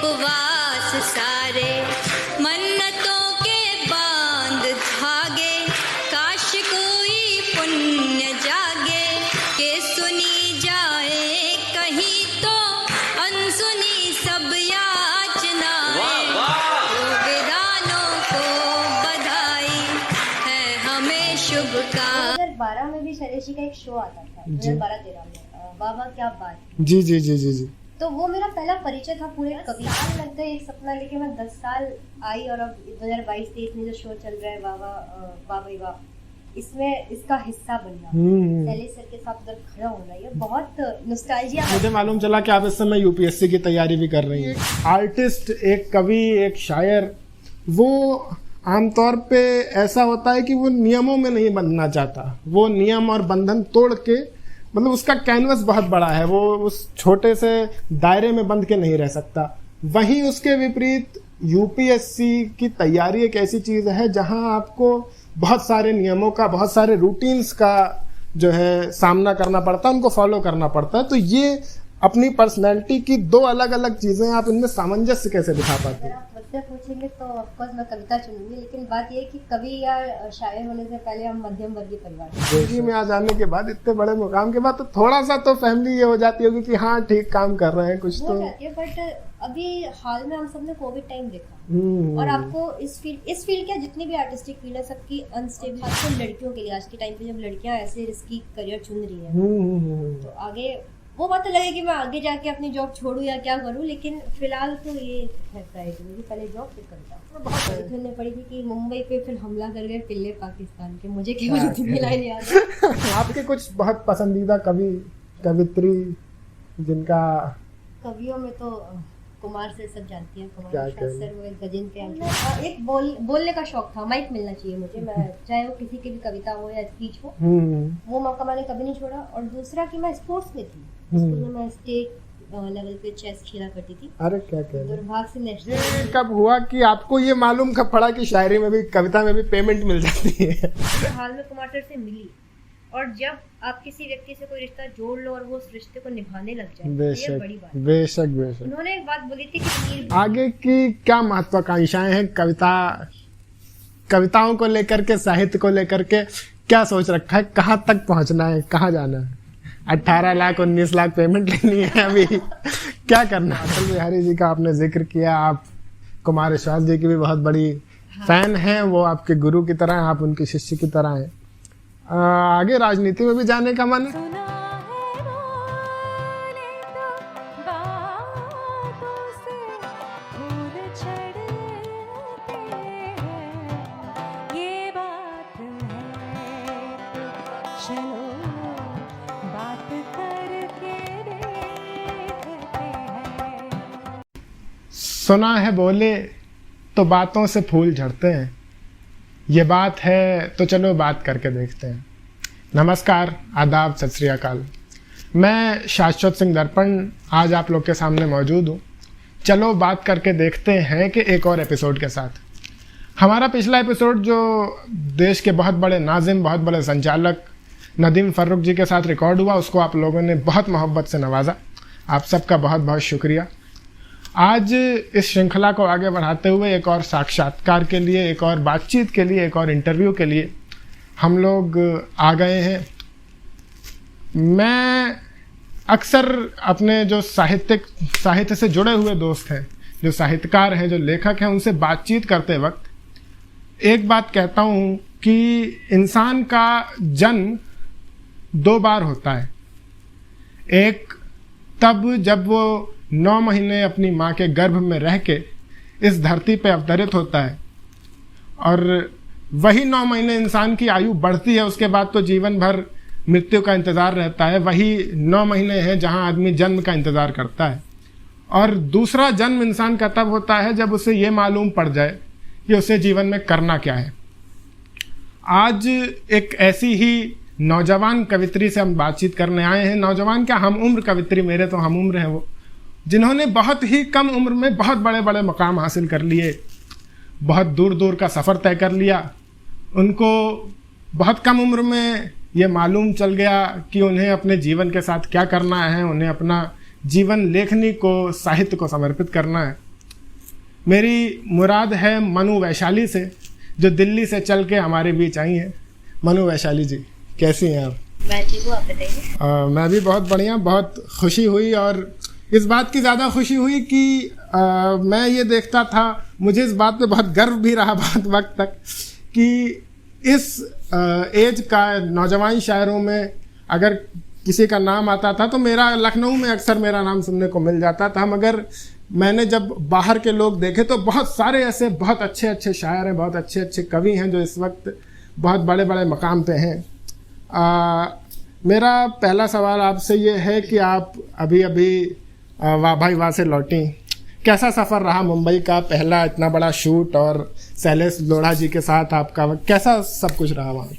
उपवास सारे, मन्नतों के बांध धागे, काश कोई पुण्य जागे के सुनी जाए कहीं तो अनसुनी सब याचनाएं। विदानों को बधाई है हमें शुभकामनाएं। 2012 में भी शैलेश का एक शो आता था, 2012-13 में, वाह वाह क्या बात। जी जी जी जी जी। तो वो मेरा पहला परिचय था पूरे कवि। साल लगते हैं एक सपना लेके मैं 10 साल आई, और अब 2022-23 में जो शो चल रहा है वाह भाई वाह, इसमें इसका हिस्सा बनना, शैलेश सर के साथ उधर खड़ा होना, ये बहुत नॉस्टैल्जिया। मुझे मालूम चला कि आप इस समय यूपीएससी की तैयारी भी कर रही हैं। आर्टिस्ट, एक कवि, एक शायर, वो आमतौर पे ऐसा होता है कि वो नियमों में नहीं बंधना चाहता, वो नियम और बंधन तोड़ के, मतलब उसका कैनवस बहुत बड़ा है, वो उस छोटे से दायरे में बंध के नहीं रह सकता। वहीं उसके विपरीत यूपीएससी की तैयारी एक ऐसी चीज है जहां आपको बहुत सारे नियमों का, बहुत सारे रूटीन्स का जो है सामना करना पड़ता है, उनको फॉलो करना पड़ता है। तो ये अपनी पर्सनैलिटी की दो अलग अलग चीजें, आप इनमें सामंजस्य कैसे दिखा पाते हैं? आप मुझसे पूछेंगे तो ऑफकोर्स मैं कविता चुनूंगी, लेकिन बात ये है कि कवि या शायर होने से पहले हम मध्यम वर्गीय परिवार जिंदगी में आ जाने के बाद, इतने बड़े मुकाम के बाद, तो थोड़ा सा तो फैमिली ये हो जाती होगी कि हाँ ठीक काम कर रहे हैं कुछ तो। बट अभी हाल में हम सब ने कोविड टाइम देखा, और आपको इस फील्ड क्या, जितनी भी आर्टिस्टिक फील्ड है सबकी अनस्टेबल, खासकर लड़कियों के लिए आज के टाइम पे जब लड़कियां ऐसे रिस्की करियर चुन रही हैं, तो आगे वो बात अलग है कि मैं आगे जाके अपनी जॉब छोड़ूं या क्या करूं, लेकिन फिलहाल तो ये है प्रायोरिटी मेरी, पहले जॉब फिर कविता। बहुत सुनने पड़ी थी कि मुंबई पे फिर हमला कर गए पिल्ले पाकिस्तान के, मुझे केवल इतनी लाइन याद है। आपके कुछ बहुत पसंदीदा कवि, कवित्री जिनका? कवियों में तो कुमार से सब जानती हैं, कुमार क्या सर, वो एक गजन के एक बोलने का शौक था, माइक मिलना चाहिए मुझे, मैं चाहे वो किसी की भी कविता हो या स्पीच हो, वो मौका मैंने कभी नहीं छोड़ा। और दूसरा कि मैं स्पोर्ट्स में थी, स्कूल में मैं स्टेट लेवल पे चेस खेला करती थी। अरे क्या कह दुर्भाग्य से नेशनल। ये कब हुआ कि आपको ये मालूम कब पड़ा कि शायरी में भी, कविता में भी पेमेंट मिल जाती है? हाल में कुमार सर से मिली, और जब आप किसी व्यक्ति से कोई रिश्ता जोड़ लो और वो उस रिश्ते को निभाने लग जाए, ये बड़ी बात है। बेशक बेशक। उन्होंने एक बात बोली थी कि आगे की क्या महत्वाकांक्षाएं हैं कविताओं को लेकर के, साहित्य को लेकर के क्या सोच रखा है? कहाँ तक पहुँचना है, कहाँ जाना है? 18 लाख 19 लाख पेमेंट लेनी है अभी, क्या करना है? अटल बिहारी जी का आपने जिक्र किया, आप कुमार विश्वास जी की भी बहुत बड़ी फैन हैं, वो आपके गुरु की तरह हैं, आप उनके शिष्य की तरह हैं। आगे राजनीति में भी जाने का मन है? सुना है बोले तो बातों से फूल झड़ते हैं, ये बात है तो चलो बात करके देखते हैं। नमस्कार, आदाब, सत श्री अकाल। मैं शाश्वत सिंह दर्पण आज आप लोग के सामने मौजूद हूँ। चलो बात करके देखते हैं कि एक और एपिसोड के साथ। हमारा पिछला एपिसोड जो देश के बहुत बड़े नाजिम, बहुत बड़े संचालक नदीम फर्रुख जी के साथ रिकॉर्ड हुआ, उसको आप लोगों ने बहुत मोहब्बत से नवाजा। आप सबका बहुत बहुत शुक्रिया। आज इस श्रृंखला को आगे बढ़ाते हुए एक और साक्षात्कार के लिए, एक और बातचीत के लिए, एक और इंटरव्यू के लिए हम लोग आ गए हैं। मैं अक्सर अपने जो साहित्य से जुड़े हुए दोस्त हैं, जो साहित्यकार हैं, जो लेखक हैं, उनसे बातचीत करते वक्त एक बात कहता हूँ कि इंसान का जन्म 2 बार होता है। एक तब जब वो 9 महीने अपनी माँ के गर्भ में रह के इस धरती पे अवतरित होता है, और वही 9 महीने इंसान की आयु बढ़ती है, उसके बाद तो जीवन भर मृत्यु का इंतज़ार रहता है। वही 9 महीने हैं जहाँ आदमी जन्म का इंतज़ार करता है। और दूसरा जन्म इंसान का तब होता है जब उसे ये मालूम पड़ जाए कि उसे जीवन में करना क्या है। आज एक ऐसी ही नौजवान कवित्री से हम बातचीत करने आए हैं। नौजवान क्या, हम उम्र कवित्री, मेरे तो हम उम्र हैं वो, जिन्होंने बहुत ही कम उम्र में बहुत बड़े बड़े मकाम हासिल कर लिए, बहुत दूर दूर का सफ़र तय कर लिया। उनको बहुत कम उम्र में ये मालूम चल गया कि उन्हें अपने जीवन के साथ क्या करना है, उन्हें अपना जीवन लेखनी को, साहित्य को समर्पित करना है। मेरी मुराद है मनु वैशाली से, जो दिल्ली से चल के हमारे बीच आई हैं। मनु वैशाली जी, कैसी हैं आप? मैं ठीक हूँ, आप बताइए। मैं भी बहुत बढ़िया, बहुत खुशी हुई, और इस बात की ज़्यादा खुशी हुई कि मैं ये देखता था, मुझे इस बात पे बहुत गर्व भी रहा बहुत वक्त तक, कि इस एज का नौजवान शायरों में अगर किसी का नाम आता था तो मेरा लखनऊ में अक्सर मेरा नाम सुनने को मिल जाता था, मगर मैंने जब बाहर के लोग देखे तो बहुत सारे ऐसे बहुत अच्छे अच्छे शायर हैं, बहुत अच्छे अच्छे कवि हैं जो इस वक्त बहुत बड़े बड़े मकाम पे हैं। मेरा पहला सवाल आपसे ये है कि आप अभी वाह भाई वाह से लौटी, कैसा सफ़र रहा मुंबई का, पहला इतना बड़ा शूट, और शैलेश लोढ़ा जी के साथ आपका कैसा सब कुछ रहा वहाँ पे?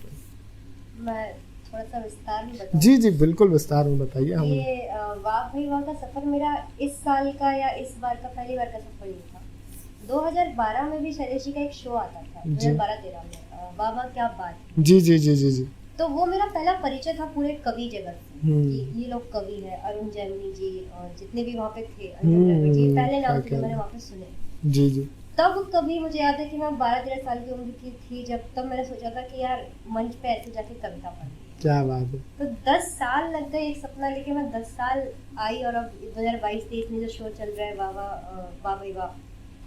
मैं थोड़ा सा विस्तार में बताऊँ? जी जी बिल्कुल, विस्तार में बताइए हमें। ये वाह भाई वाह का सफ़र मेरा इस साल का या इस बार का पहली बार का सफ़र नहीं था। 2012 में भी शैलेश जी का एक शो आता था, 2012-13 में, वाह वाह क्या बात है। जी जी जी जी जी। तो वो मेरा पहला परिचय था पूरे कवि जगत से, कि ये लोग कवि हैं, अरुण जैमिनी जी और जितने भी वहाँ पे थे, जी पहले नाम थे मैंने वहाँ पे सुने। जी जी। तब कभी मुझे याद है कि मैं 12-13 साल की उम्र की थी जब, तब मैंने सोचा था कि यार मंच पे ऐसे जाके कविता पढ़ी। क्या बात है। तो 10 साल लग गए एक सपना लेके, मैं 10 साल आई, और अब 2022-23 में जो शो चल रहा है वाह भाई वाह,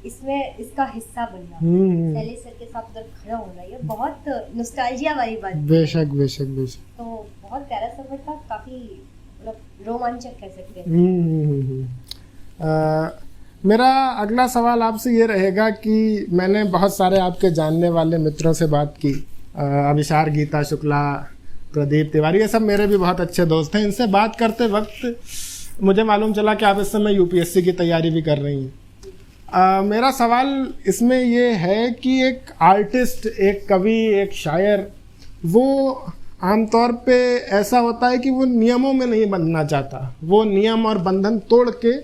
इसमें इसका हिस्सा बनना, शैलेश सर के साथ उधर खड़ा होना, ये बहुत नॉस्टैल्जिया वाली बात। बेशक बेशक बेशक। तो बहुत प्यारा सफर था, काफी मतलब रोमांचक कह सकते हैं। मेरा अगला सवाल आपसे ये रहेगा कि मैंने बहुत सारे आपके जानने वाले मित्रों से बात की, अभिसार, गीता शुक्ला, प्रदीप तिवारी, ये सब मेरे भी बहुत अच्छे दोस्त हैं। इनसे बात करते वक्त मुझे मालूम चला कि आप इस समय यूपीएससी की तैयारी भी कर रही हैं। मेरा सवाल इसमें ये है कि एक आर्टिस्ट, एक कवि, एक शायर, वो आमतौर पे ऐसा होता है कि वो नियमों में नहीं बंधना चाहता, वो नियम और बंधन तोड़ के,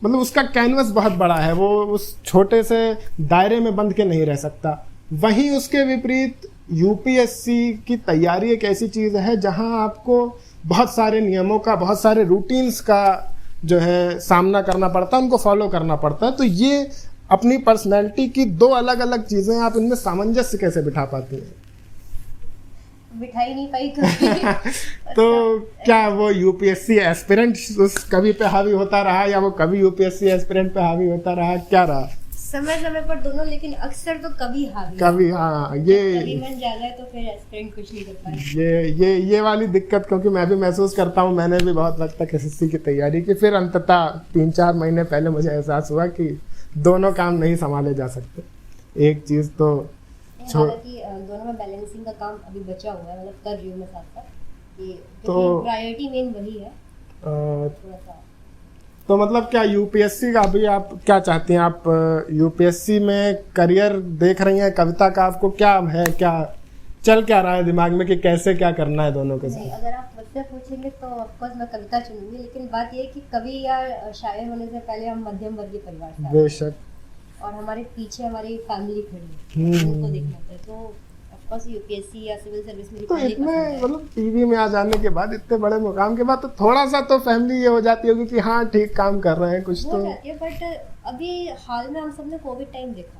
मतलब उसका कैनवस बहुत बड़ा है, वो उस छोटे से दायरे में बंध के नहीं रह सकता। वहीं उसके विपरीत यूपीएससी की तैयारी एक ऐसी चीज़ है जहां आपको बहुत सारे नियमों का, बहुत सारे रूटीन्स का जो है सामना करना पड़ता है, उनको फॉलो करना पड़ता है। तो ये अपनी पर्सनैलिटी की दो अलग अलग चीज़ें, आप इनमें सामंजस्य कैसे बिठा पाती हैं? बिठा ही नहीं पाई कभी। तो क्या वो यूपीएससी एस्पिरेंट उस कवि पे हावी होता रहा, या वो कवि यूपीएससी एस्पिरेंट पे हावी होता रहा, क्या रहा? समय समय पर दोनों, लेकिन अक्सर तो कभी हावी। कभी, हाँ, ये कभी मन जागा है तो फिर एस्पिरेंट कुछ नहीं कर पाए। ये वाली दिक्कत, क्योंकि मैं भी महसूस करता हूँ, मैंने भी बहुत वक्त तक एसएससी की तैयारी की, फिर अंततः 3-4 महीने पहले मुझे एहसास हुआ कि दोनों काम नहीं संभाले जा सकते। एक चीज़ तो हालांकि दोनों में बैलेंसिंग का काम अभी बचा हुआ है, मतलब कर रही हूँ मैं साथ साथ, ये तो प्रायोरिटी मेन वही है थोड़ा सा। तो मतलब क्या यूपीएससी का अभी आप क्या चाहती हैं? आप यूपीएससी में करियर देख रही हैं कविता का? आपको क्या है, क्या चल क्या रहा है दिमाग में कि कैसे क्या करना है दोनों के साथ? अगर आप मुझसे पूछेंगे तो ऑफकोर्स मैं कविता चुनूंगी, लेकिन बात ये है कि कवि या शायर होने से पहले हम मध्यम वर्गीय परिवार से, बेशक, और हमारे पीछे हमारी फैमिली खड़ी है, उनको देखना होता है। तो ऑफकोर्स यूपीएससी या सिविल सर्विस में तो इतने मतलब टीवी में आ जाने के बाद, इतने बड़े मुकाम के बाद, तो थोड़ा सा तो फैमिली ये हो जाती होगी कि हाँ ठीक काम कर रहे हैं कुछ तो। बट अभी हाल में हम सबने कोविड टाइम देखा,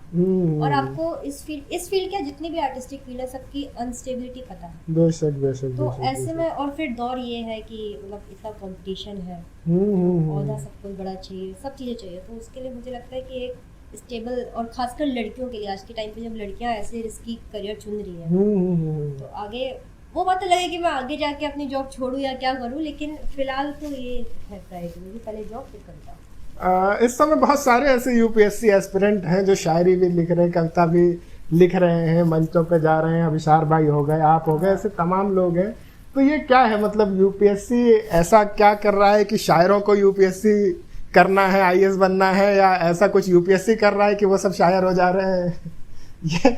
और आपको इस फील्ड क्या जितनी भी आर्टिस्टिक फील्ड है सबकी अनस्टेबिलिटी पता है। बेशक बेशक। तो ऐसे में, और फिर दौर ये है कि मतलब इतना कंपटीशन है, औहदा सब कुछ बड़ा चाहिए, सब चीज़ें चाहिए, तो उसके लिए मुझे लगता है कि एक स्टेबल, और खासकर लड़कियों के लिए आज के टाइम पे जब लड़कियां ऐसे रिस्की करियर चुन रही हैं, तो आगे वो बात अलग है कि मैं आगे जाके अपनी जॉब छोड़ूं या क्या करूं, लेकिन फिलहाल तो ये है प्रायोरिटी मेरी, पहले जॉब फिर कविता। इस समय बहुत सारे ऐसे यूपीएससी एस्पिरेंट हैं जो शायरी भी लिख रहे हैं, कविता भी लिख रहे हैं, मंचों पे जा रहे हैं, अभिसार भाई हो गए, आप हो गए, ऐसे तमाम लोग हैं। तो ये क्या है, मतलब यूपीएससी ऐसा क्या कर रहा है कि शायरों को यूपीएससी करना है, आईएएस बनना है, या ऐसा कुछ यूपीएससी कर रहा है कि वो सब शायर हो जा रहे हैं?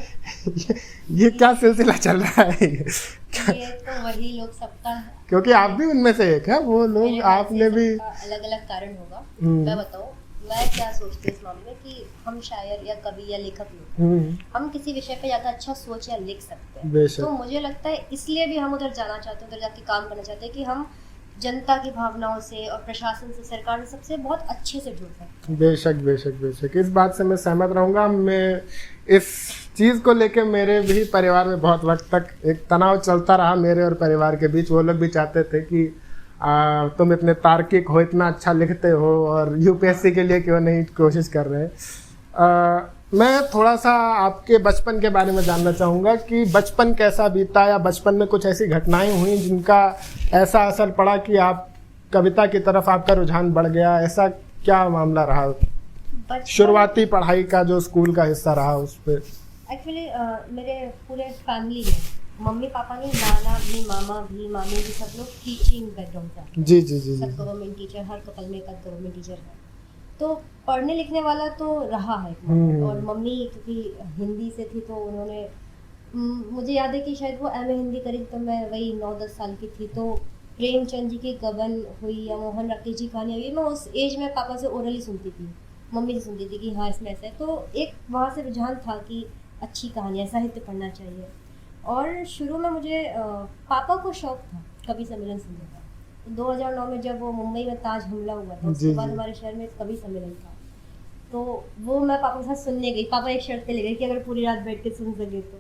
ये क्या सिलसिला चल रहा है? ये तो वही लोग सबका, क्योंकि आप भी उनमें से एक है, वो लोग, आपने भी अलग अलग कारण होगा। मैं बताऊं मैं क्या सोचती हूँ इस मामले में, कि हम शायर या कवि या लेखक लोग, हम किसी विषय पे ज्यादा अच्छा सोच या लिख सकते हैं। तो मुझे लगता है इसलिए भी हम उधर जाना चाहते हैं, उधर जाके काम करना चाहते हैं, कि हम जनता की भावनाओं से और प्रशासन से, सरकार से, सबसे बहुत अच्छे से जुड़ सकते हैं। बेशक बेशक बेशक, इस बात से मैं सहमत रहूँगा। मैं इस चीज़ को लेके मेरे भी परिवार में बहुत वक्त तक एक तनाव चलता रहा मेरे और परिवार के बीच। वो लोग भी चाहते थे कि तुम इतने तार्किक हो, इतना अच्छा लिखते हो और यूपीएससी के लिए क्यों नहीं कोशिश कर रहे। मैं थोड़ा सा आपके बचपन के बारे में जानना चाहूँगा कि बचपन कैसा बीता, या बचपन में कुछ ऐसी घटनाएं हुई जिनका ऐसा असर पड़ा कि आप कविता की तरफ आपका रुझान बढ़ गया, ऐसा क्या मामला रहा? शुरुआती पढ़ाई का जो स्कूल का हिस्सा रहा उस पर। एक्चुअली मेरे पूरे फैमिली में मम्मी पापा नहीं, नाना भी, मामा भी, मामी भी, सब लोग टीचिंग बैकग्राउंड से। जी जी जी, सब गवर्नमेंट टीचर, हर कपल में एक गवर्नमेंट टीचर है, तो पढ़ने लिखने वाला तो रहा है। और मम्मी क्योंकि हिंदी से थी तो उन्होंने, मुझे याद है कि शायद वो एमए हिंदी करी तो मैं वही 9-10 साल की थी, तो प्रेमचंद जी की गबन हुई या मोहन राकेश जी कहानी हुई, मैं उस एज में पापा से ओरली सुनती थी, मम्मी से सुनती थी कि हाँ इसमें ऐसा है। तो एक वहाँ से रुझान था कि अच्छी कहानियाँ, साहित्य पढ़ना चाहिए। और शुरू में मुझे पापा को शौक था कवि सम्मेलन सुनने का। 2009 में जब वो मुंबई में ताज हमला हुआ था, उसके बाद हमारे शहर में कवि सम्मेलन था, तो वो मैं पापा के साथ सुनने गई। पापा एक शर्त पे ले गए कि अगर पूरी रात बैठ के सुन सके तो।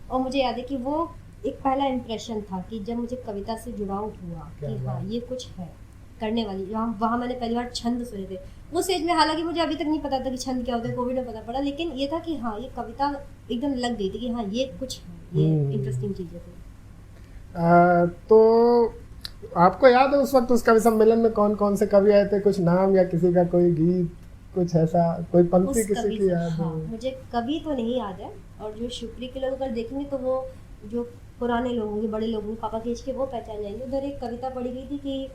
और मुझे याद है कि वो एक पहला इम्प्रेशन था कि जब मुझे कविता से जुड़ाव हुआ कि हाँ ये कुछ है करने वाली। वहाँ मैंने पहली बार छंद सुने थे उस एज में। हालांकि मुझे अभी तक नहीं पता था कि छंद क्या होता है, कोविड में पता पड़ा, लेकिन ये था कि हाँ ये कविता एकदम लग गई थी कि हाँ ये कुछ है, ये इंटरेस्टिंग चीज़ें थी। तो आपको याद है उस वक्त उस कवि सम्मेलन में कौन कौन से कवि आए थे? कुछ नाम या किसी का कोई गीत, कुछ ऐसा कोई पंक्ति किसी की याद है? मुझे कवि तो नहीं याद है, और जो शुक्री के लोग अगर देखेंगे तो वो जो पुराने लोग होंगे, बड़े लोग होंगे, पापा के एज के, वो पहचान जाएंगे। उधर एक कविता पढ़ी गई थी कि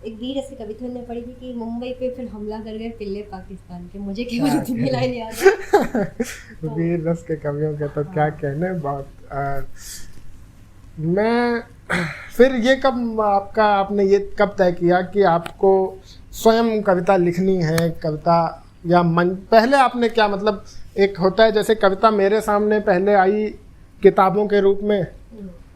एक वीर ऐसी कविता उन्होंने पढ़ी थी कि मुंबई पे फिर हमला कर गए पिल्ले पाकिस्तान के। मुझे केवल इतनी लाइन याद है। वीर रस के कवियों के तो क्या कहने। बहुत मैं फिर ये कब आपने ये कब तय किया कि आपको स्वयं कविता लिखनी है? कविता या पहले आपने क्या, मतलब एक होता है जैसे कविता मेरे सामने पहले आई किताबों के रूप में,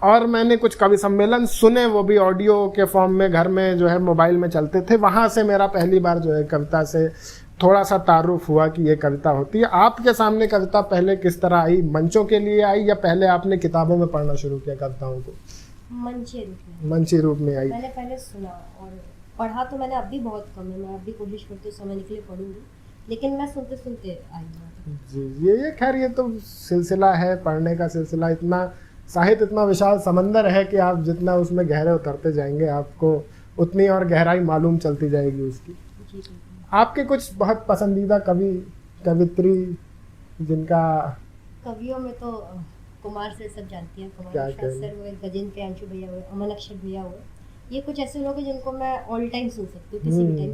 और मैंने कुछ कवि सम्मेलन सुने, वो भी ऑडियो के फॉर्म में, घर में जो है मोबाइल में चलते थे, वहाँ से मेरा पहली बार जो है कविता से थोड़ा सा तारुफ हुआ कि ये कविता होती है। आपके सामने कविता पहले किस तरह आई? मंचों के लिए आई या पहले आपने किताबों में पढ़ना शुरू किया कविताओं को? मंची रूप में आई। मैंने पहले सुना और पढ़ा तो मैंने अब भी बहुत कम है। मैं अब भी कोशिश करती हूँ समय निकले पढ़ूंगी, लेकिन मैं सुनते सुनते आई जी। ये खैर ये तो सिलसिला है, पढ़ने का सिलसिला। इतना साहित्य इतना विशाल समंदर है कि आप जितना उसमें गहरे उतरते जाएंगे आपको उतनी और गहराई मालूम चलती जाएगी उसकी। आपके कुछ बहुत पसंदीदा कवि कवित्री जिनका? कवियों में तो कुमार से सब जानती हैं, कुमार सर हुए, गजेंद्र प्रियांशु भैया हुए, अमन अक्षर भैया हुए, ये कुछ ऐसे लोग हैं जिनको मैं ऑल टाइम सुन सकती हूँ, किसी भी टाइम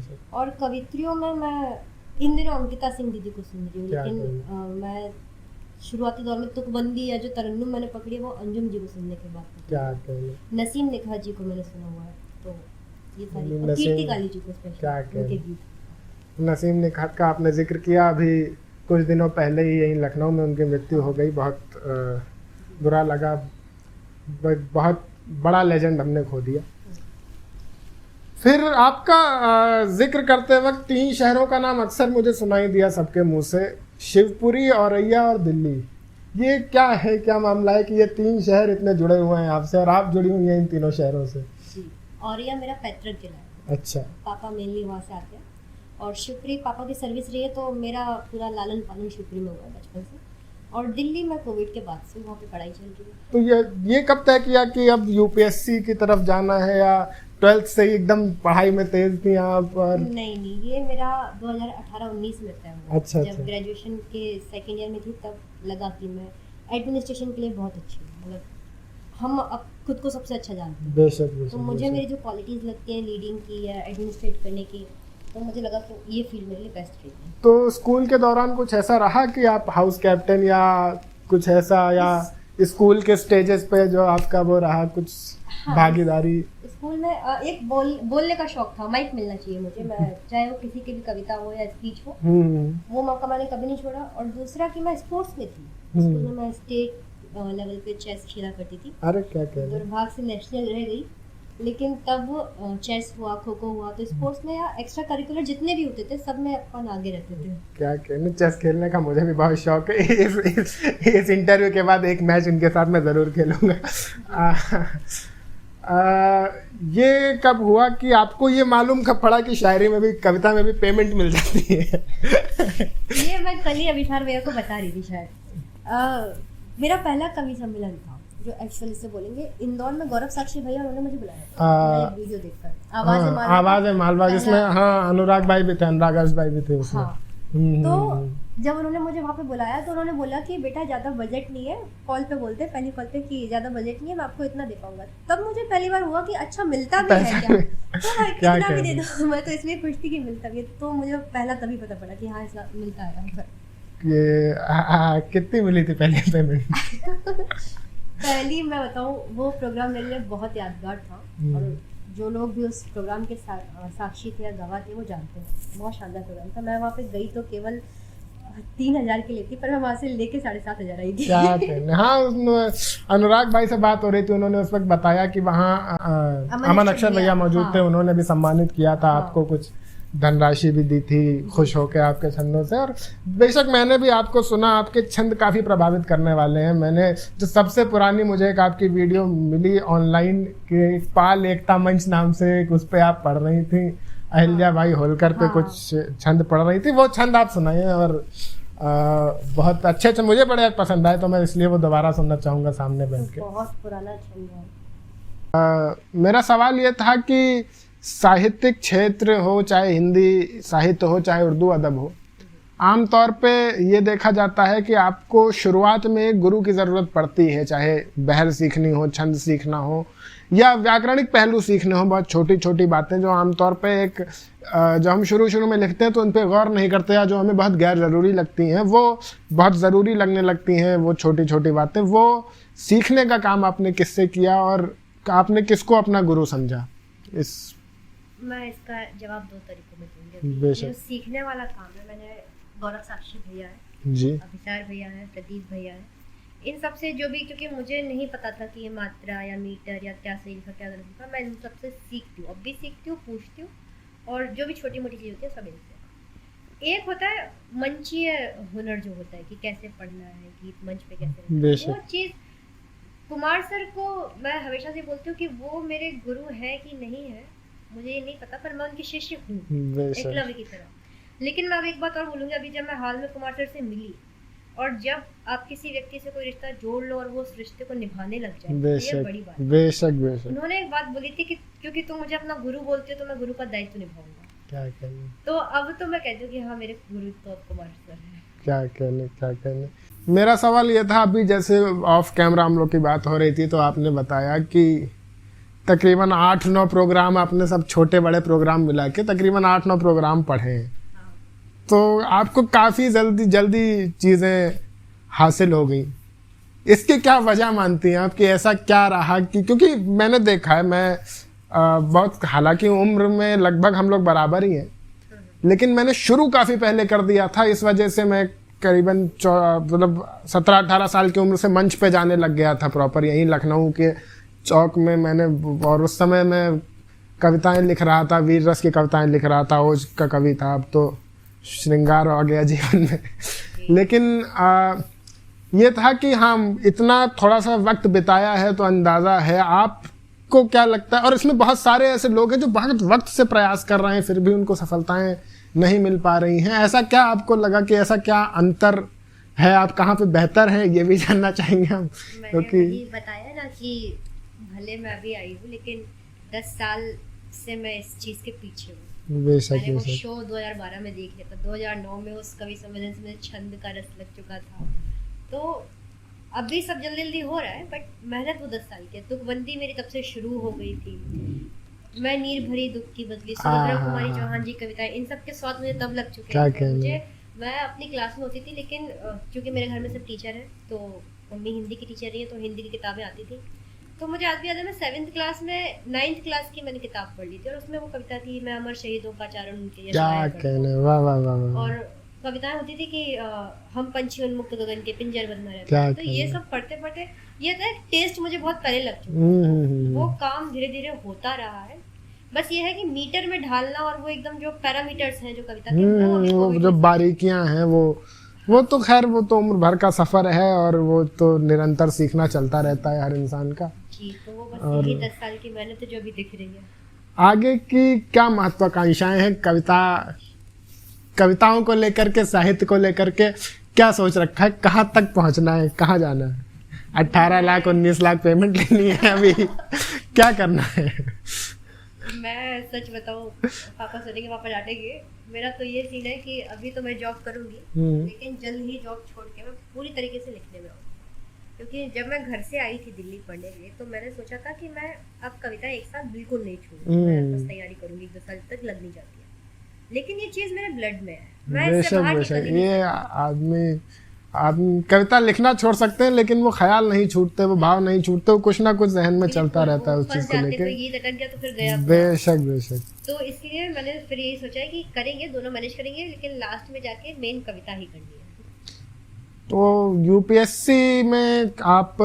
पे। और कवित्रियों में मैं इन दिनों अंकिता सिंह दीदी को सुन रही हूँ, लेकिन मैं शुरुआती दौर में तुकबंदी या जो तरन्नुम मैंने पकड़ी है वो अंजुम जी को सुनने के बाद। नसीम निखा जी को मैंने सुना हुआ है, तो ये सारी, कीर्ति काली जी को स्पेशली। नसीम निखात का आपने जिक्र किया, अभी कुछ दिनों पहले ही यहीं लखनऊ में उनकी मृत्यु हो गई। बहुत बुरा लगा, बहुत बड़ा लेजेंड हमने खो दिया। फिर आपका जिक्र करते वक्त 3 शहरों का नाम अक्सर मुझे सुनाई दिया सबके मुंह से, शिवपुरी, औरैया और दिल्ली। ये क्या है, क्या मामला है कि ये 3 शहर इतने जुड़े हुए हैं आपसे और आप जुड़ी हुई हैं इन तीनों शहरों से? औरैया मेरा पैतृक जिला है। अच्छा। पापा मेनली वहाँ से आते हैं, और शिवपुरी पापा की सर्विस रही है, तो मेरा पूरा लालन पालन शिवपुरी में हुआ है बचपन से। और दिल्ली में कोविड के बाद से वहाँ पे पढ़ाई चल रही है। तो ये कब तय किया कि अब यूपीएससी की तरफ जाना है, या 12th से ही एकदम पढ़ाई में तेज थी आप? और नहीं, ये मेरा 2018-19 में तय हुआ। अच्छा, जब ग्रेजुएशन के सेकेंड ईयर में थी तब लगा कि मैं एडमिनिस्ट्रेशन के लिए बहुत अच्छी हूँ, मतलब हम अब खुद को सबसे अच्छा जानते हैं। बेशक। तो मुझे मेरी जो क्वालिटीज़ लगती हैं लीडिंग की या एडमिनिस्ट्रेट करने की, तो मुझे लगा कि ये फील्ड मेरे लिए बेस्ट फील्ड है। तो स्कूल के दौरान कुछ ऐसा रहा कि आप हाउस कैप्टन या कुछ ऐसा, या स्कूल के स्टेजेस पे जो आपका वो रहा कुछ भागीदारी? स्कूल में एक बोलने का शौक था, माइक मिलना चाहिए मुझे, मैं चाहे वो किसी की भी कविता हो या स्पीच हो, वो मौका मैंने कभी नहीं छोड़ा। और दूसरा कि मैं स्पोर्ट्स में थी, स्कूल में मैं स्टेट लेवल पे चेस खेला करती थी। अरे क्या कह रहे हैं। दुर्भाग्य से नेशनल रह गई, लेकिन तब चेस हुआ, खो खो हुआ, तो स्पोर्ट्स में या एक्स्ट्रा करिकुलर जितने भी होते थे सब में अपन आगे रहते थे। क्या कहने, चेस खेलने का मुझे भी बहुत शौक है। इस इंटरव्यू के बाद एक मैच इनके साथ मैं ज़रूर खेलूँगा। ये कब हुआ कि आपको ये मालूम कब पड़ा कि शायरी में भी, कविता में भी पेमेंट मिल जाती है? ये मैं कल ही अभिषार भैया को बता रही थी शायद। मेरा पहला कवि सम्मेलन था जो एक्चुअली से बोलेंगे इंदौर में, गौरव साक्षी भैया उन्होंने मुझे बुलाया था वीडियो देखकर, आवाज़ है मालवा, जिसमें हाँ अनुराग भाई भी थे, अनुराग भाई भी थे उसमें। हाँ। तो जब उन्होंने मुझे वहाँ पे बुलाया तो उन्होंने बोला कि बेटा ज़्यादा बजट नहीं है, कॉल पे बोलते, पहली कॉल पे कि ज़्यादा बजट नहीं है, मैं आपको इतना दे पाऊंगा। तब मुझे पहली बार हुआ कि अच्छा मिलता भी है क्या, तो मैं कितना भी दे दूँ। मैं तो इसलिए खुश थी कि मिलता भी है, तो मुझे पहला तभी पता पड़ा कि हाँ ऐसा मिलता है। ये कितनी मिली थी पहले पेमेंट? पहली मैं बताऊँ, वो प्रोग्राम मेरे लिए बहुत यादगार था, और जो लोग भी उस प्रोग्राम के साक्षी थे या गवाह थे वो जानते हैं, बहुत शानदार प्रोग्राम था। मैं वहाँ पे गई तो केवल 3,000 की लेती, पर मैं वहाँ से लेके 7,500 आई थी। क्या कहने। हाँ, अनुराग भाई से बात हो रही थी, उन्होंने उस वक्त बताया कि वहाँ अमन अक्षर भैया मौजूद थे, उन्होंने भी सम्मानित किया था आपको, कुछ धनराशि भी दी थी खुश होकर आपके छंदों से। और बेशक मैंने भी आपको सुना, आपके छंद काफ़ी प्रभावित करने वाले हैं। मैंने जो सबसे पुरानी मुझे एक आपकी वीडियो मिली ऑनलाइन के पाल एकता मंच नाम से, उस पर आप पढ़ रही थी अहिल्या भाई होलकर पे कुछ छंद पढ़ रही थी, वो छंद आप सुनाइए। और बहुत अच्छे छंद मुझे बड़े पसंद आए, तो मैं इसलिए वो दोबारा सुनना चाहूँगा सामने बैठ के। बहुत पुराना छंद है। मेरा सवाल ये था कि साहित्यिक क्षेत्र हो, चाहे हिंदी साहित्य हो, चाहे उर्दू अदब हो, आमतौर पे ये देखा जाता है कि आपको शुरुआत में एक गुरु की ज़रूरत पड़ती है, चाहे बहर सीखनी हो, छंद सीखना हो, या व्याकरणिक पहलू सीखने हो। बहुत छोटी छोटी बातें जो आमतौर पे एक जो हम शुरू में लिखते हैं तो उन पर गौर नहीं करते, या जो हमें बहुत गैर ज़रूरी लगती हैं वो बहुत ज़रूरी लगने लगती हैं। वो छोटी छोटी बातें, वो सीखने का काम आपने किससे किया और आपने किसको अपना गुरु समझा? मैं इसका जवाब 2 तरीकों में दूंगी। जो सीखने वाला काम है, मैंने गौरव साक्षी भैया है जी, अभिषार भैया है, प्रदीप भैया है, इन सब से जो भी, क्योंकि मुझे नहीं पता था कि ये मात्रा या मीटर या क्या सही लिखा क्या गलत लिखा, मैं इन सबसे सीखती हूँ, अब भी सीखती हूँ, पूछती हूँ, और जो भी छोटी मोटी चीज़ होती है सब इनसे। एक होता है मंचीय हुनर, जो होता है कि कैसे पढ़ना है, गीत मंच पे कैसे, वो चीज़ कुमार सर को मैं हमेशा से बोलती हूँ कि वो मेरे गुरु है कि नहीं है मुझे ये नहीं पता, पर मैं उनकी शिष्य हूँ एकलव्य की तरह। लेकिन मैं अब एक बात और बोलूँगी, अभी जब मैं हाल में कुमार सर से मिली, और जब आप किसी व्यक्ति से कोई रिश्ता जोड़ लो और वो उस रिश्ते को निभाने लग जाए, ये बड़ी बात है। बेशक। उन्होंने एक बात बोली थी कि क्योंकि तुम मुझे अपना गुरु बोलते हो तो मैं गुरु का दायित्व निभाऊंगा। क्या कहने। तो अब तो मैं कहती हूँ कि हाँ, मेरे गुरु तो कुमार सर है। क्या कहने। मेरा सवाल ये था, अभी जैसे ऑफ कैमरा हम लोग की बात हो रही थी, तो आपने बताया कि तकरीबन 8-9 प्रोग्राम आपने, सब छोटे बड़े प्रोग्राम मिला के तकरीबन 8-9 प्रोग्राम पढ़े हैं। तो आपको काफ़ी जल्दी चीज़ें हासिल हो गई। इसकी क्या वजह मानती हैं आप कि ऐसा क्या रहा? कि क्योंकि मैंने देखा है, मैं बहुत, हालांकि उम्र में लगभग हम लोग बराबर ही हैं, लेकिन मैंने शुरू काफ़ी पहले कर दिया था। इस वजह से मैं करीबन मतलब 17-18 साल की उम्र से मंच पे जाने लग गया था प्रॉपर, यहीं लखनऊ के चौक में मैंने, और उस समय मैं कविताएं लिख रहा था, वीर रस की कविताएं लिख रहा था, ओज का कवि था, अब तो श्रृंगार हो गया जीवन में। लेकिन ये था कि हाँ, इतना थोड़ा सा वक्त बिताया है तो अंदाज़ा है। आपको क्या लगता है? और इसमें बहुत सारे ऐसे लोग हैं जो बहुत वक्त से प्रयास कर रहे हैं, फिर भी उनको सफलताएं नहीं मिल पा रही हैं। ऐसा क्या आपको लगा कि ऐसा क्या अंतर है? आप कहाँ पे बेहतर हैं, ये भी जानना चाहेंगे हम। क्योंकि बताया ना कि भले मैं अभी आई हूँ, लेकिन 10 साल से मैं इस चीज़ के पीछे हूँ। मैंने वो शो 2012 में देख लिया था, 2009 में उस कवि सम्मेलन से मुझे छंद का रस लग चुका था। तो अभी सब जल्दी हो रहा है, बट मेहनत वो 10 साल की है। तुकबंदी मेरी तब से शुरू हो गई थी। मैं नीर भरी दुख की बदली, सुभद्रा कुमारी चौहान जी कविताएं, इन सब के स्वाद मुझे तब लग चुके थे। मुझे, मैं अपनी क्लास में होती थी, लेकिन क्योंकि मेरे घर में सब टीचर हैं, तो मम्मी हिंदी की टीचर रही है, तो हिंदी की किताबें आती थी। तो मुझे आज भी याद है, मैं 7th क्लास में 9th क्लास की मैंने किताब पढ़ ली थी, और उसमें वो कविता थी, मैं अमर शहीदों का चारण उनके। क्या कहने, वाह वाह वाह। और कविताएं होती थी कि हम पंछी उन्मुक्त गगन के पिंजर बंद न रहते, क्या तो ये सब पढ़ते पढ़ते ये था टेस्ट मुझे बहुत पहले लग चुका। वो काम धीरे धीरे होता रहा है, बस ये है कि मीटर में ढालना और वो एकदम जो पैरामीटर्स हैं जो कविता के वो जो बारीकियां हैं वो तो खैर वो तो उम्र भर का सफर है और वो तो निरंतर सीखना चलता रहता है हर इंसान का जी। तो वो बस यही 10 साल की मेहनत है जो अभी दिख रही है। आगे की क्या महत्वाकांक्षाएं हैं कविताओं को लेकर के, साहित्य को लेकर के क्या सोच रखा है, कहाँ तक पहुँचना है, कहाँ जाना है? 18 लाख 19 लाख पेमेंट लेनी है अभी क्या करना है? मैं सच बताऊं, पापा सोचेंगे, पापा डांटेंगे, मेरा तो ये सीन है कि अभी तो मैं जॉब करूंगी, लेकिन जल्द ही जॉब छोड़ के मैं पूरी तरीके से लिखने में आऊँगी। क्योंकि जब मैं घर से आई थी दिल्ली पढ़ने के लिए तो मैंने सोचा था कि मैं अब कविता एक साथ बिल्कुल नहीं छोड़ूंगी, मैं बस तैयारी करूंगी, 2 साल तक लग नहीं जाती है। लेकिन ये चीज मेरे ब्लड में है, मैं इससे बाहर निकल नहीं ये आदमी कविता लिखना छोड़ सकते हैं लेकिन वो ख्याल नहीं छूटते, वो भाव नहीं छूटते, वो कुछ ना कुछ जहन में चलता रहता है उस चीज को लेकर। ये अटक गया तो फिर गया। बेशक। तो इसलिए मैंने फिर यही सोचा है कि करेंगे, दोनों मैनेज करेंगे, लेकिन लास्ट में जाके मेन कविता ही करनी है। तो यूपीएससी में आप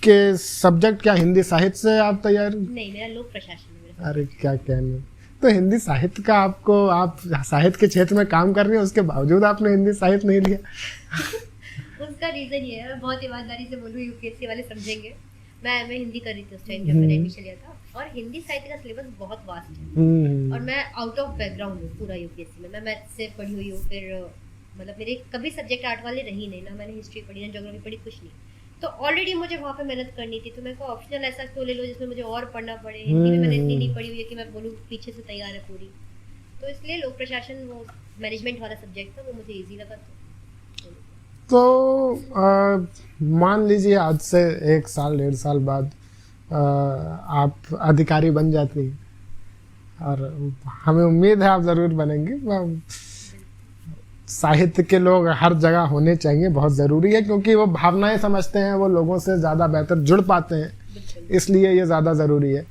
के सब्जेक्ट क्या हिंदी साहित्य से आप तैयार? नहीं, मेरा लोक प्रशासन है। अरे क्या कहने, तो हिंदी साहित्य का आप साहित्य के क्षेत्र में काम कर रही हैं, उसके बावजूद आपने हिंदी साहित्य नहीं लिया? उसका रीजन ये है, मैं बहुत ईमानदारी से बोलूँ, यूपीएससी वाले समझेंगे, मैं एमए हिंदी कर रही थी उस टाइम जब मैंने एडमिशन लिया था, और हिंदी साहित्य का सिलेबस बहुत वास्ट है और मैं आउट ऑफ बैकग्राउंड हूँ पूरा यूपीएससी में। मैं मैथ से पढ़ी हुई हूँ, फिर मतलब मेरे कभी सब्जेक्ट आर्ट वाले रही नहीं, ना मैंने हिस्ट्री पढ़ी, ना ज्योग्राफी पढ़ी, कुछ नहीं। तो ऑलरेडी मुझे वहाँ पे मेहनत करनी थी, तो मैं को ऑप्शनल ऐसा क्यों ले लो जिसमें मुझे और पढ़ना पड़े। हिंदी में मैंने इतनी नहीं पढ़ी हुई है कि मैं बोलूँ पीछे से तैयार है पूरी। तो इसलिए लोक प्रशासन, वो मैनेजमेंट वाला सब्जेक्ट था, वो मुझे ईजी लगा। तो मान लीजिए आज से 1 साल 1.5 साल बाद आप अधिकारी बन जाती हैं, और हमें उम्मीद है आप ज़रूर बनेंगे। साहित्य के लोग हर जगह होने चाहिए, बहुत ज़रूरी है, क्योंकि वो भावनाएं समझते हैं, वो लोगों से ज़्यादा बेहतर जुड़ पाते हैं, इसलिए ये ज़्यादा ज़रूरी है।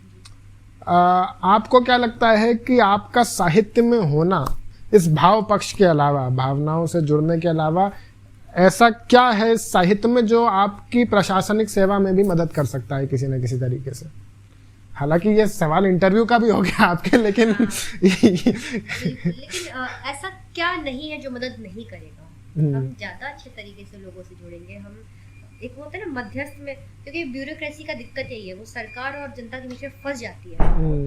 आपको क्या लगता है कि आपका साहित्य में होना, इस भाव पक्ष के अलावा, भावनाओं से जुड़ने के अलावा, ऐसा क्या है साहित्य में जो आपकी प्रशासनिक सेवा में भी मदद कर सकता है किसी न किसी तरीके से? हालांकि ये सवाल इंटरव्यू का भी हो गया आपके, लेकिन ऐसा क्या नहीं है जो मदद नहीं करेगा। हम ज्यादा अच्छे तरीके से लोगों से जुड़ेंगे। हम एक होता है ना मध्यस्थ में, क्योंकि ब्यूरोक्रेसी का दिक्कत यही है, वो सरकार और जनता के बीच में फंस जाती है,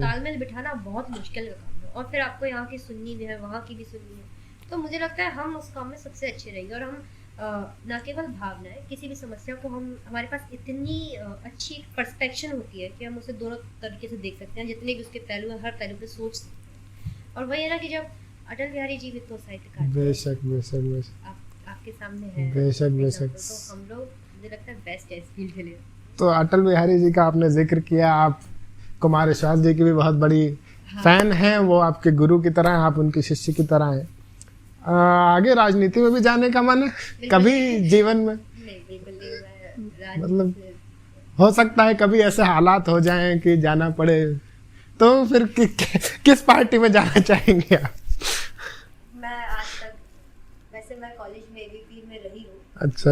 तालमेल बिठाना बहुत मुश्किल काम है, और फिर आपको यहाँ की सुननी भी है, वहाँ की भी सुननी है। तो मुझे लगता है हम उस काम में सबसे अच्छे रहेंगे, और हम ना केवल भावनाएं, किसी भी समस्या को हमारे पास इतनी अच्छी पर्सपेक्शन होती है कि हम उसे दोनों तरीके से देख सकते हैं, जितने भी उसके पहलू हैं हर पहलू पे सोच सकते हैं। और वही है ना कि जब अटल बिहारी जी भी तो साहित्यकार, बेशक आपके सामने है, बेशक तो हम लोग, मुझे लगता है बेस्ट है इस फील्ड के लिए। तो अटल बिहारी जी का आपने जिक्र किया, आप कुमार विश्वास जी की भी बहुत बड़ी फैन हैं, वो आपके गुरु की तरह हैं, आप उनके शिष्य की तरह हैं। आगे राजनीति में भी जाने का मन है कभी जीवन में? नहीं, बिल्कुल नहीं। मतलब हो सकता है कभी ऐसे हालात हो जाएं कि जाना पड़े, तो फिर किस पार्टी में जाना चाहेंगे आप? मैं आज तक, वैसे मैं कॉलेज में एबीपी में रही हूँ। अच्छा।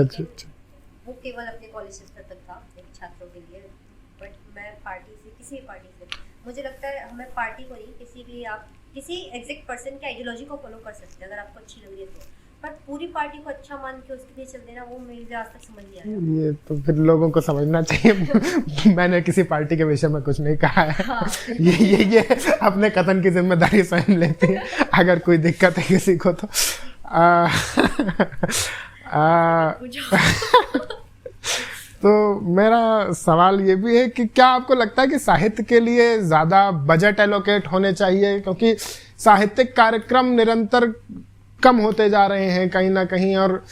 वो केवल अपने कॉलेज स्तर तक था छात्रों के लिए, बट मैं पार्टी से, किसी भी पार्टी से, मुझे लगता है हमें पार्टी को नहीं, किसी एग्जैक्ट पर्सन की आइडियोलॉजी को फॉलो कर सकते हैं अगर आपको अच्छी लग रही है तो, पर पूरी पार्टी को अच्छा मान के उसके लिए चल देना, वो मेरे आज तक समझ नहीं आया। ये तो फिर लोगों को समझना चाहिए। मैंने किसी पार्टी के विषय में कुछ नहीं कहा है। हाँ। ये अपने कथन की जिम्मेदारी स्वयं लेती है, अगर कोई दिक्कत है किसी को तो तो मेरा सवाल ये भी है कि क्या आपको लगता है कि साहित्य के लिए ज़्यादा बजट एलोकेट होने चाहिए, क्योंकि साहित्यिक कार्यक्रम निरंतर कम होते जा रहे हैं कहीं ना कहीं, और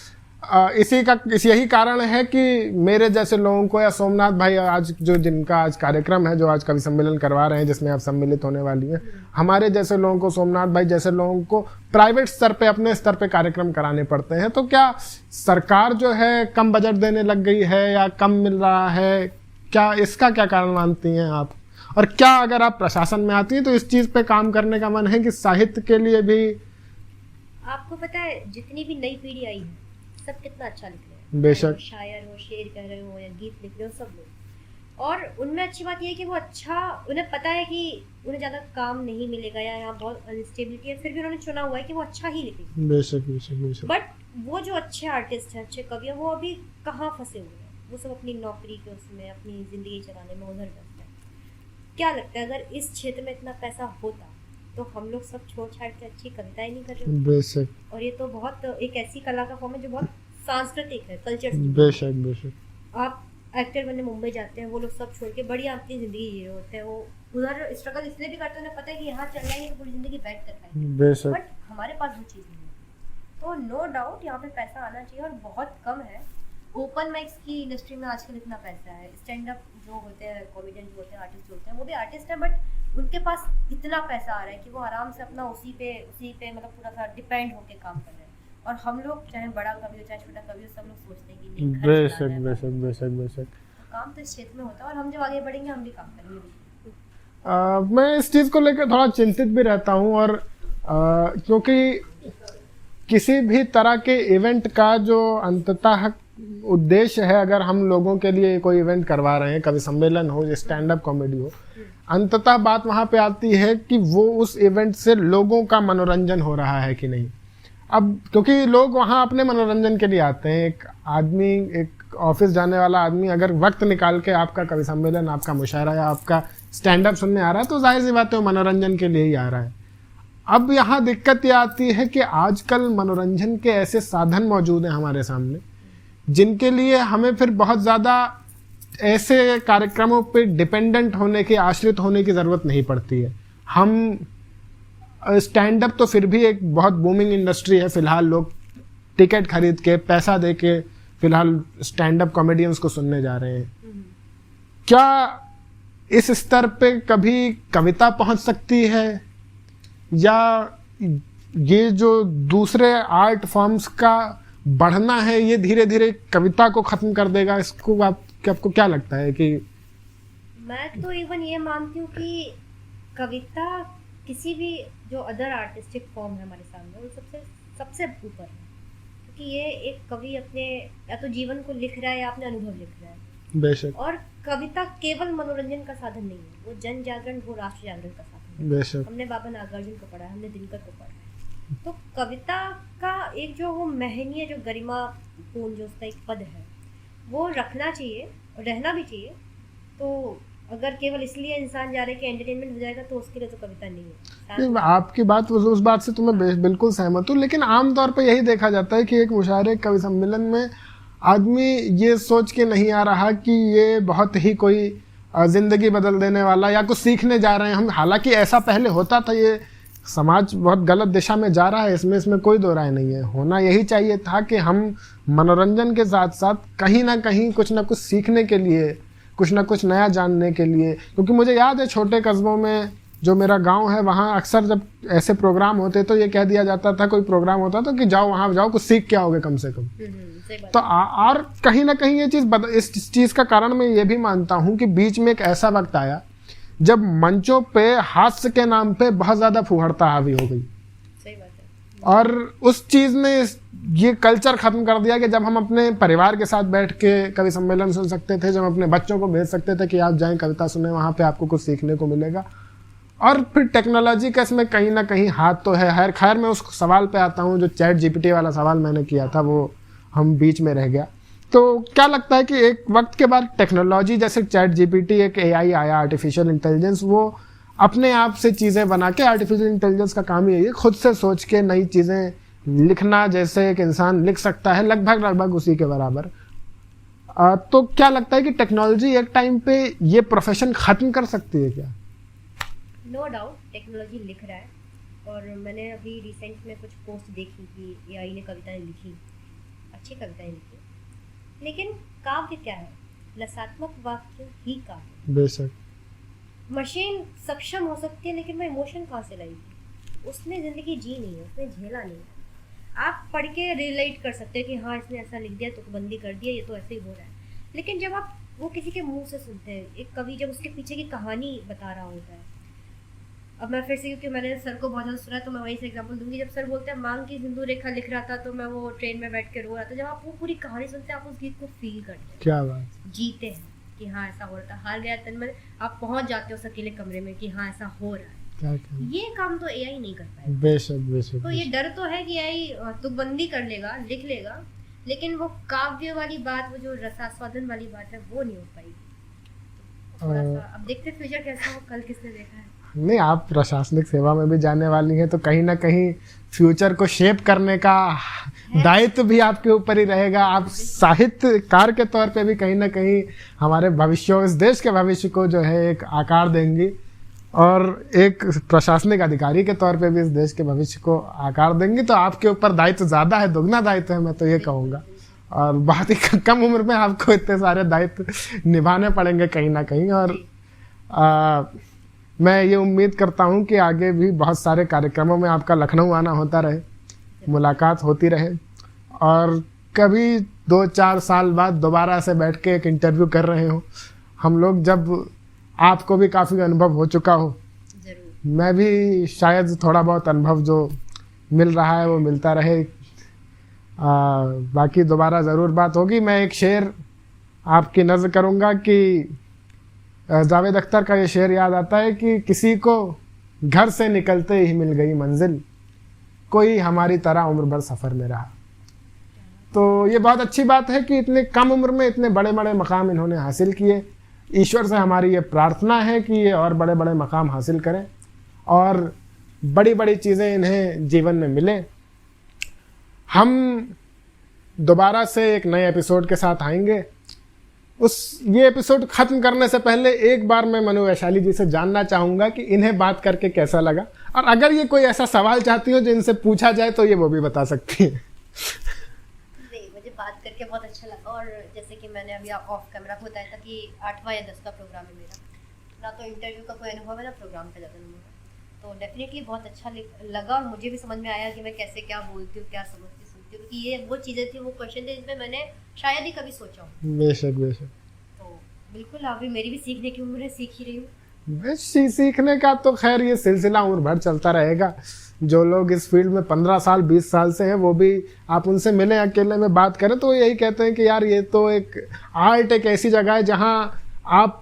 यही कारण है कि मेरे जैसे लोगों को, या सोमनाथ भाई आज जिनका आज कार्यक्रम है, जो आज कवि सम्मेलन करवा रहे हैं जिसमें आप सम्मिलित होने वाली हैं, हमारे जैसे लोगों को, सोमनाथ भाई जैसे लोगों को प्राइवेट स्तर पे, अपने स्तर पे कार्यक्रम कराने पड़ते हैं। तो क्या सरकार जो है कम बजट देने लग गई है या कम मिल रहा है, क्या इसका क्या कारण मानती हैं आप? और क्या अगर आप प्रशासन में आती हैं तो इस चीज़ पे काम करने का मन है कि साहित्य के लिए भी आपको पता है जितनी भी नई पीढ़ी आई है सब कितना अच्छा लिख रहे हैं, बेशक। शायर हो, शेर कह रहे हो या गीत लिख रहे हो, सब लोग। और उनमें अच्छी बात यह है कि वो अच्छा, उन्हें पता है कि उन्हें ज़्यादा काम नहीं मिलेगा या यहाँ बहुत अनस्टेबिलिटी है, फिर भी उन्होंने चुना हुआ है कि वो अच्छा ही लिखेंगे। बेशक बेशक बेशक। बट वो जो अच्छे आर्टिस्ट हैं, अच्छे कवि हैं, वो अभी कहाँ फंसे हुए हैं? वो सब अपनी नौकरी के उसमें, अपनी ज़िंदगी चलाने में उधर व्यस्त हैं। क्या लगता है अगर इस क्षेत्र में इतना पैसा होता तो हम लोग सब छोड़ छाड़ के अच्छी कविताएं नहीं कर रहे? बेशक। और ये तो बहुत एक ऐसी कला का फॉर्म है जो बहुत सांस्कृतिक है, कल्चर से। बेशक बेशक। आप एक्टर बनने मुंबई जाते हैं, वो लोग सब छोड़ के बढ़िया अपनी ज़िंदगी जी रहे होते हैं। वो उधर स्ट्रगल इसलिए भी करते हैं, उन्हें पता है कि यहाँ चल जाएंगे तो पूरी ज़िंदगी बैठ कर पाएंगे। बेशक। बट हमारे पास वो चीज़ नहीं है। तो नो डाउट यहाँ पे पैसा आना चाहिए और बहुत कम है। ओपन माइक्स की इंडस्ट्री में आजकल इतना पैसा है। स्टैंड अप जो होते हैं, कॉमेडियन जो होते हैं, आर्टिस्ट जो होते हैं, वो भी आर्टिस्ट हैं, बट उनके पास इतना पैसा आ रहा है कि वो आराम से अपना उसी पे मतलब पूरा सा डिपेंड होके काम कर रहे हैं। और हम लोग चाहे बड़ा कवि हो चाहे छोटा कवि हो, सब लोग सोचते हैं कि नहीं, घर बेशक चलाना है। बेशक बेशक बेशक। तो काम तो इस क्षेत्र में होता है और हम जब आगे बढ़ेंगे हम भी काम करेंगे। मैं इस चीज़ को लेकर थोड़ा चिंतित भी रहता हूँ, और क्योंकि किसी भी तरह के इवेंट का जो अंततः उद्देश्य है, अगर हम लोगों के लिए कोई इवेंट करवा रहे हैं, कवि सम्मेलन हो, स्टैंड अप कॉमेडी हो, अंततः बात वहाँ पे आती है कि वो उस इवेंट से लोगों का मनोरंजन हो रहा है कि नहीं। अब क्योंकि लोग वहाँ अपने मनोरंजन के लिए आते हैं। एक आदमी, एक ऑफिस जाने वाला आदमी अगर वक्त निकाल के आपका कवि सम्मेलन, आपका मुशायरा या आपका स्टैंड अप सुनने आ रहा है, तो जाहिर सी बात है वो मनोरंजन के लिए ही आ रहा है। अब यहाँ दिक्कत ये आती है कि आजकल मनोरंजन के ऐसे साधन मौजूद हैं हमारे सामने, जिनके लिए हमें फिर बहुत ज़्यादा ऐसे कार्यक्रमों पे डिपेंडेंट होने की, आश्रित होने की ज़रूरत नहीं पड़ती है। हम स्टैंड अप तो फिर भी एक बहुत बूमिंग इंडस्ट्री है। फिलहाल लोग टिकट खरीद के, पैसा दे के फिलहाल स्टैंड अप कॉमेडियंस को सुनने जा रहे हैं। क्या इस स्तर पे कभी कविता पहुंच सकती है, या ये जो दूसरे आर्ट फॉर्म्स का बढ़ना है ये धीरे धीरे कविता को खत्म कर देगा? इसको आपको क्या लगता है? कि मैं तो इवन ये मानती हूँ कि कविता किसी भी जो अदर आर्टिस्टिक फॉर्म है हमारे सामने, वो सबसे ऊपर है। क्योंकि ये एक कवि अपने या तो जीवन को लिख रहा है या अपने अनुभव लिख रहा है। बेशक। और कविता केवल मनोरंजन का साधन नहीं है, वो जन जागरण, वो राष्ट्र जागरण का साधन है। बेशक। हमने बाबा नागार्जुन को पढ़ा है, हमने दिनकर को पढ़ा है। तो कविता का एक जो वो महनीय, जो गरिमापूर्ण जो उसका एक पद है, वो रखना चाहिए और रहना भी चाहिए। तो अगर केवल इसलिए इंसान जा रहे कि एंटरटेनमेंट हो जाएगा, तो उसके लिए तो कविता नहीं है। आपकी बात, उस बात से तो मैं बिल्कुल सहमत हूँ, लेकिन आमतौर पर यही देखा जाता है कि एक मुशायरे, कवि सम्मेलन में आदमी ये सोच के नहीं आ रहा कि ये बहुत ही कोई जिंदगी बदल देने वाला या कुछ सीखने जा रहे हैं हम। हालांकि ऐसा पहले होता था, ये समाज बहुत गलत दिशा में जा रहा है, इसमें कोई दो राय नहीं है। होना यही चाहिए था कि हम मनोरंजन के साथ साथ कहीं ना कहीं कुछ ना कुछ सीखने के लिए, कुछ ना कुछ नया जानने के लिए, क्योंकि मुझे याद है छोटे कस्बों में, जो मेरा गांव है, वहाँ अक्सर जब ऐसे प्रोग्राम होते तो ये कह दिया जाता था, कोई प्रोग्राम होता तो कि जाओ वहाँ जाओ, कुछ सीख के आओगे कम से कम। तो और कहीं ना कहीं ये चीज़, इस चीज़ का कारण मैं ये भी मानता हूँ कि बीच में एक ऐसा वक्त आया जब मंचों पे हास्य के नाम पे बहुत ज़्यादा फुहड़ता हावी हो गई। सही बात है। और उस चीज़ ने ये कल्चर ख़त्म कर दिया कि जब हम अपने परिवार के साथ बैठ के कवि सम्मेलन सुन सकते थे, जब अपने बच्चों को भेज सकते थे कि आप जाएं कविता सुने, वहाँ पे आपको कुछ सीखने को मिलेगा। और फिर टेक्नोलॉजी का इसमें कहीं ना कहीं हाथ तो है। खैर मैं उस सवाल पे आता हूँ, जो चैट जीपीटी वाला सवाल मैंने किया था, वो हम बीच में रह गया। तो क्या लगता है कि एक वक्त के बाद टेक्नोलॉजी, जैसे चैट जीपीटी, एक एआई आया, आर्टिफिशियल इंटेलिजेंस, वो अपने आप से चीज़ें बना के, आर्टिफिशियल इंटेलिजेंस का काम ही है खुद से सोच के नई चीज़ें लिखना, जैसे एक इंसान लिख सकता है लगभग उसी के बराबर। तो क्या लगता है कि टेक्नोलॉजी एक टाइम पे ये प्रोफेशन खत्म कर सकती है क्या? नो डाउट टेक्नोलॉजी लिख रहा है, और मैंने अभी रिसेंट में कुछ पोस्ट देखी कि एआई ने कविताएं लिखी, अच्छी कविताएं लिखी, लेकिन काव्य क्या है? रसात्मक वाक्य ही काव्य। बेशक। मशीन सक्षम हो सकती है, लेकिन वो इमोशन कहाँ से लाएगी? उसने ज़िंदगी जी नहीं है, उसने झेला नहीं है। आप पढ़ के रिलेट कर सकते हैं कि हाँ इसने ऐसा लिख दिया, तो बंदी कर दिया, ये तो ऐसे ही हो रहा है। लेकिन जब आप वो किसी के मुंह से सुनते हैं, एक कवि जब उसके पीछे की कहानी बता रहा होता है, अब मैं फिर से, क्योंकि मैंने सर को बहुत ज़्यादा सुना है तो मैं वही से एग्जांपल दूंगी। जब सर बोलते हैं मांग की सिंदूर रेखा लिख रहा था तो मैं वो ट्रेन में बैठ के रो रहा था। जब आप वो पूरी कहानी सुनते हैं आप उस गीत को फील करते हैं, क्या बात, जीते हैं कि हाँ ऐसा हो रहा था, हार गया तन में, आप पहुंच जाते हो उस अकेले कमरे में कि हाँ ऐसा हो रहा है। क्या क्या, ये काम तो एआई नहीं कर पाएगा। बेशक बेशक। तो ये डर तो है कि एआई तुकबंदी कर लेगा, लिख लेगा, लेकिन वो काव्य वाली बात, वो जो रसास्वादन वाली बात है वो नहीं हो पाएगी। थोड़ा सा अब देखते फ्यूचर कैसा हो, कल किसने देखा है। नहीं, आप प्रशासनिक सेवा में भी जाने वाली हैं तो कहीं ना कहीं फ्यूचर को शेप करने का दायित्व भी आपके ऊपर ही रहेगा। आप साहित्यकार के तौर पे भी कहीं ना कहीं हमारे भविष्य, इस देश के भविष्य को जो है एक आकार देंगी, और एक प्रशासनिक अधिकारी के तौर पे भी इस देश के भविष्य को आकार देंगी। तो आपके ऊपर दायित्व ज़्यादा है, दुगना दायित्व है, मैं तो ये कहूँगा। और बहुत ही कम उम्र में आपको इतने सारे दायित्व निभाने पड़ेंगे कहीं ना कहीं। और मैं ये उम्मीद करता हूँ कि आगे भी बहुत सारे कार्यक्रमों में आपका लखनऊ आना होता रहे, मुलाकात होती रहे, और कभी 2-4 साल बाद दोबारा से बैठ के एक इंटरव्यू कर रहे हो हम लोग, जब आपको भी काफ़ी अनुभव हो चुका हो, जरूर मैं भी शायद थोड़ा बहुत अनुभव जो मिल रहा है वो मिलता रहे। बाकी दोबारा ज़रूर बात होगी। मैं एक शेर आपकी नज़र करूँगा कि जावेद अख्तर का ये शेर याद आता है कि किसी को घर से निकलते ही मिल गई मंजिल, कोई हमारी तरह उम्र भर सफ़र में रहा। तो ये बहुत अच्छी बात है कि इतने कम उम्र में इतने बड़े बड़े मकाम इन्होंने हासिल किए। ईश्वर से हमारी ये प्रार्थना है कि ये और बड़े बड़े मकाम हासिल करें और बड़ी बड़ी चीज़ें इन्हें जीवन में मिलें। हम दोबारा से एक नए एपिसोड के साथ आएंगे। ये एपिसोड ख़त्म करने से पहले एक बार मैं मनु वैशाली जी से जानना चाहूँगा कि इन्हें बात करके कैसा लगा, और अगर ये कोई ऐसा सवाल चाहती हो जो इनसे पूछा जाए तो ये वो भी बता सकती हैं। मुझे बात करके बहुत अच्छा लगा, और जैसे कि मैंने अभी ऑफ कैमरा को बताया था कि 8वां या 10वां प्रोग्राम है मेरा, ना तो इंटरव्यू का कोई अनुभव है ना प्रोग्राम का ज़्यादा अनुभव है। तो डेफिनेटली बहुत अच्छा लगा, और मुझे भी समझ में आया कि मैं कैसे क्या बोलती हूँ, क्या समझती सुनती हूँ, क्योंकि ये वो चीज़ें थी, वो क्वेश्चन थे जिसमें मैंने शायद ही कभी सोचा हूँ। बेशक बेशक। तो बिल्कुल अभी मेरी भी सीखने की उम्र है, सीख ही रही हूँ। सीखने का तो खैर ये सिलसिला उम्र भर चलता रहेगा। जो लोग इस फील्ड में 15 साल 20 साल से हैं, वो भी आप उनसे मिलें, अकेले में बात करें तो यही कहते हैं कि यार ये तो एक आर्ट, एक ऐसी जगह है जहां आप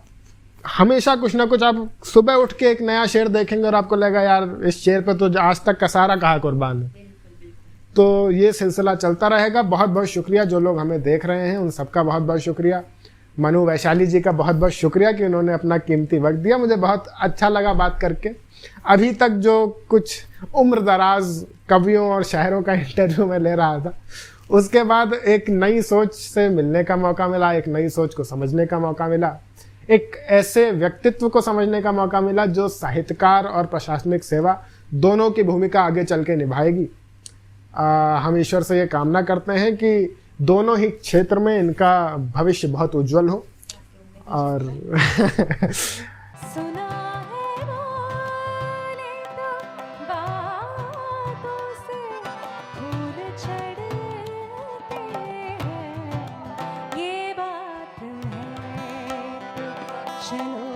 हमेशा कुछ ना कुछ, आप सुबह उठ के एक नया शेर देखेंगे और आपको लगेगा यार इस शेर पे तो आज तक का सारा कहा कुर्बान है। तो ये सिलसिला चलता रहेगा। बहुत बहुत शुक्रिया जो लोग हमें देख रहे हैं, उन सबका बहुत बहुत शुक्रिया। मनु वैशाली जी का बहुत बहुत शुक्रिया कि उन्होंने अपना कीमती वक्त दिया। मुझे बहुत अच्छा लगा बात करके। अभी तक जो कुछ उम्र दराज कवियों और शायरों का इंटरव्यू में ले रहा था, उसके बाद एक नई सोच से मिलने का मौका मिला, एक नई सोच को समझने का मौका मिला, एक ऐसे व्यक्तित्व को समझने का मौका मिला जो साहित्यकार और प्रशासनिक सेवा दोनों की भूमिका आगे चल के निभाएगी। हम ईश्वर से ये कामना करते हैं कि दोनों ही क्षेत्र में इनका भविष्य बहुत उज्जवल हो। और सुना है बोले तो बातों से फूल झड़ते हैं, ये बात है तो चलो